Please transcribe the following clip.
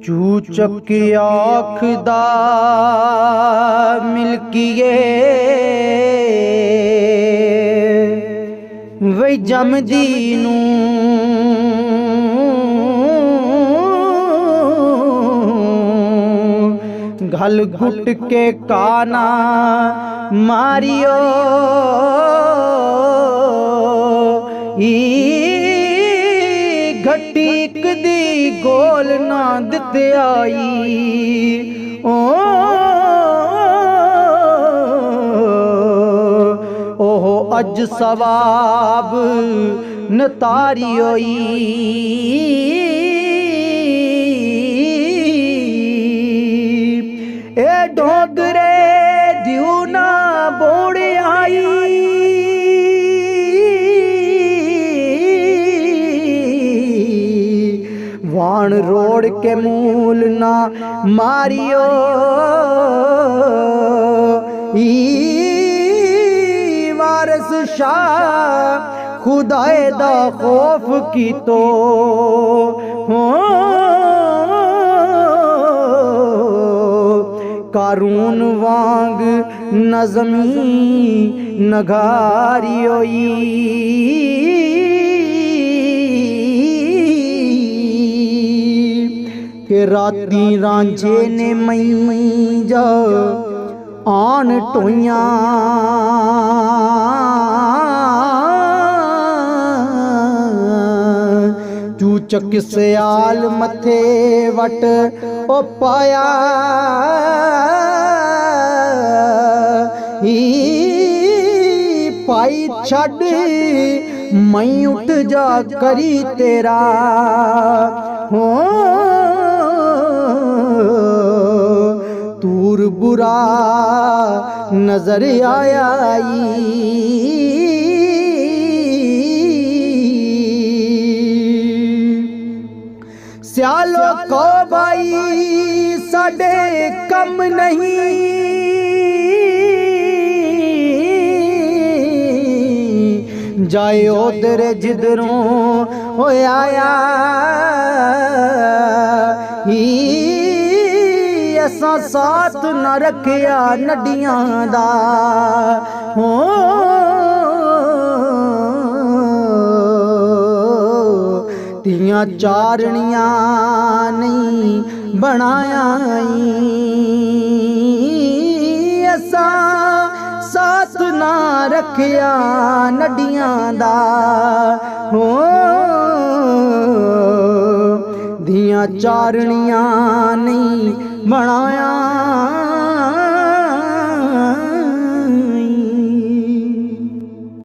चूचक आखदा मिलकिए वही जमदी नू घल घुट के काना मारियो घटीक दी गोल ना दिते आई ओहो अज सवाब नतारी होई ए डोगरे दियो ना बोड़ आई वाण रोड के मूल ना मारियो वारस शाह खुदाए दा खौफ की तो कारून वांग नज़मी नगारी होई के राती रांझे ने मई जा आन टोइयां चूचक सयाल मथे वट ओ पाया पाई छड़ मई उठ जा करी तेरा हो तूर बुरा नजर आया सियालो को भाई साडे कम नहीं जाए उधर जिधरों हो आया ऐसा साथ न रखिया नडियां दा हो तियां चारनियां नहीं बनाया ऐसा साथ ना रखिया नडियां दा हो दियां चारनियां नहीं बनाया